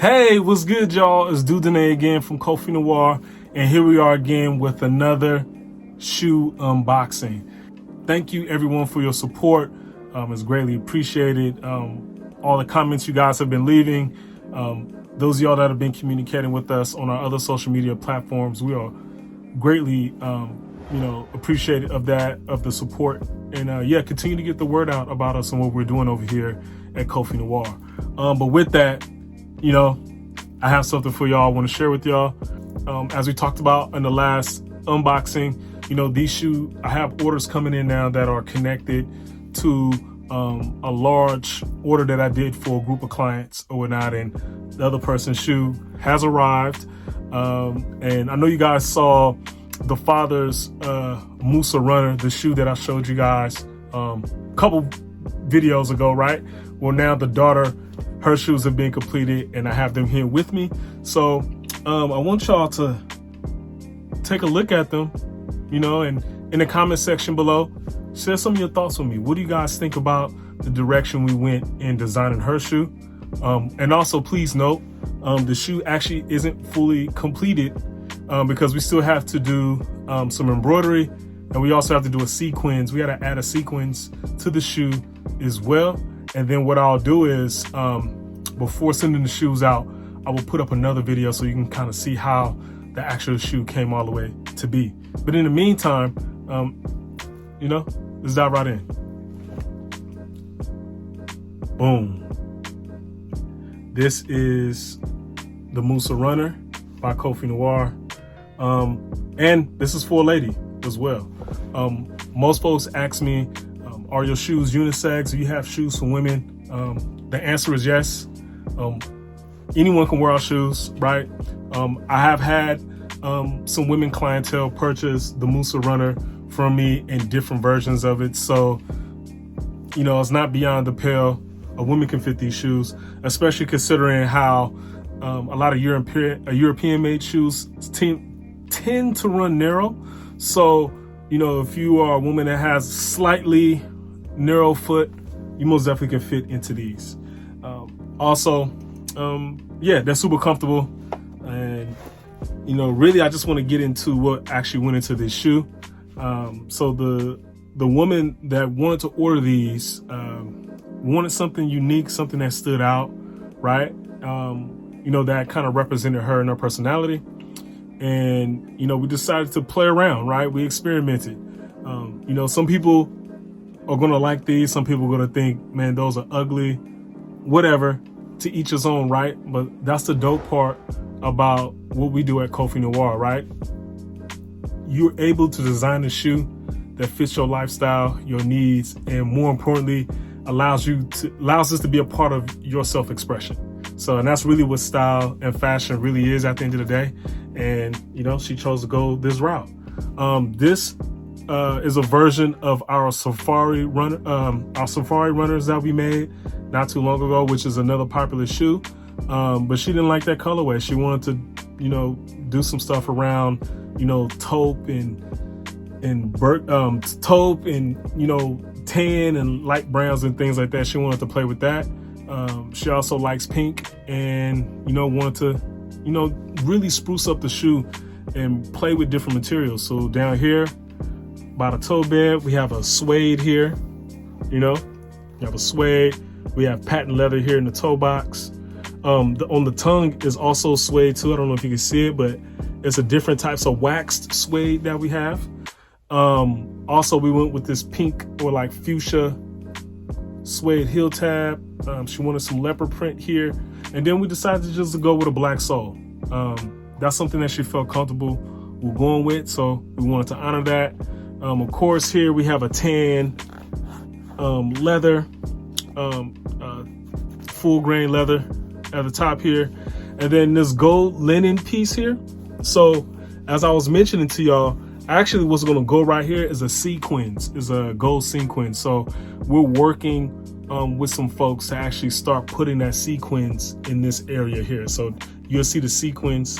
Hey, what's good, y'all? It's Dudene again from Kofi Noir, and here we are again with another shoe unboxing. Thank you, everyone, for your support. It's greatly appreciated. All the comments you guys have been leaving, those of y'all that have been communicating with us on our other social media platforms, we are greatly, appreciative of that, of the support, and continue to get the word out about us and what we're doing over here at Kofi Noir. But with that, I have something for y'all I want to share with y'all. As we talked about in the last unboxing, these shoes, I have orders coming in now that are connected to a large order that I did for a group of clients or whatnot, and the other person's shoe has arrived. And I know you guys saw the father's Musa runner, the shoe that I showed you guys a couple videos ago, right? Well, now the daughter, her shoes have been completed and I have them here with me. So I want y'all to take a look at them, and in the comment section below, share some of your thoughts with me. What do you guys think about the direction we went in designing her shoe? And also, please note, the shoe actually isn't fully completed because we still have to do some embroidery, and we also have to do a sequins. We got to add a sequins to the shoe as well. And then what I'll do is, before sending the shoes out, I will put up another video so you can kind of see how the actual shoe came all the way to be. But in the meantime, let's dive right in. Boom. This is the Musa Runner by Kofi Noir. And this is for a lady as well. Most folks ask me, are your shoes unisex? Do you have shoes for women? The answer is yes. Anyone can wear our shoes, right? I have had some women clientele purchase the Musa Runner from me in different versions of it. So, it's not beyond the pale. A woman can fit these shoes, especially considering how a lot of European-made shoes tend to run narrow. So, if you are a woman that has slightly narrow foot, you most definitely can fit into these. They're super comfortable. And, really, I just want to get into what actually went into this shoe. So the woman that wanted to order these wanted something unique, something that stood out, right? That kind of represented her and her personality. And, we decided to play around, right? We experimented. Some people are going to like these. Some people are going to think, man, those are ugly, whatever, to each his own, right? But that's the dope part about what we do at Kofi Noir, right? You're able to design a shoe that fits your lifestyle, your needs, and more importantly, allows us to be a part of your self-expression. And that's really what style and fashion really is at the end of the day. And, she chose to go this route. This is a version of our safari runners that we made not too long ago, which is another popular shoe. But she didn't like that colorway. She wanted to, do some stuff around, taupe taupe and, tan and light browns and things like that. She wanted to play with that. She also likes pink and, wanted to, really spruce up the shoe and play with different materials. So down here by the toe bed, we have a suede here, we have a suede. We have patent leather here in the toe box. On the tongue is also suede too. I don't know if you can see it, but it's a different types of waxed suede that we have. Also, we went with this pink or like fuchsia suede heel tab. She wanted some leopard print here. And then we decided just to go with a black sole. That's something that she felt comfortable with going with. So we wanted to honor that. Of course, here we have a tan leather, full grain leather at the top here. And then this gold linen piece here. So as I was mentioning to y'all, actually what's going to go right here is a gold sequin. So we're working with some folks to actually start putting that sequins in this area here. So you'll see the sequins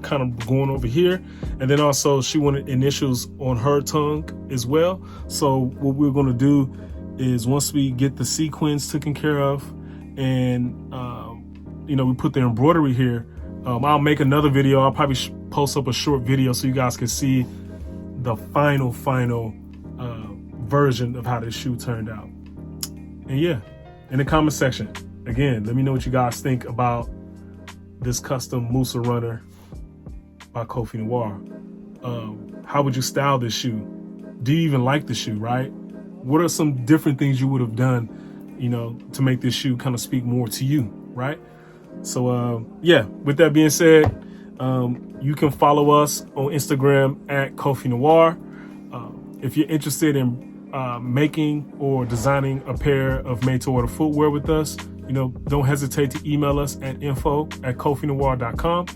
kind of going over here. And then also she wanted initials on her tongue as well. So what we're going to do is once we get the sequins taken care of and we put the embroidery here. I'll make another video. I'll probably post up a short video so you guys can see the final version of how this shoe turned out. And yeah, in the comment section, again, let me know what you guys think about this custom Musa runner by Kofi Noir. How would you style this shoe? Do you even like the shoe, right? What are some different things you would have done, to make this shoe kind of speak more to you, right? So yeah, with that being said, you can follow us on Instagram at Kofi Noir. If you're interested in making or designing a pair of made-to-order footwear with us, don't hesitate to email us at info@kofinoir.com.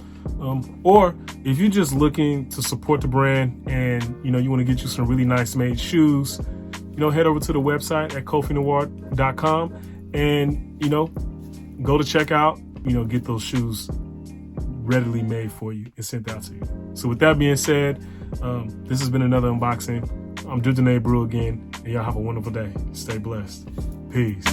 Or if you're just looking to support the brand and, you want to get you some really nice made shoes, head over to the website at kofinoir.com and, go to checkout, get those shoes readily made for you and sent out to you. So with that being said, this has been another unboxing. I'm Dudene Brew again, and y'all have a wonderful day. Stay blessed. Peace.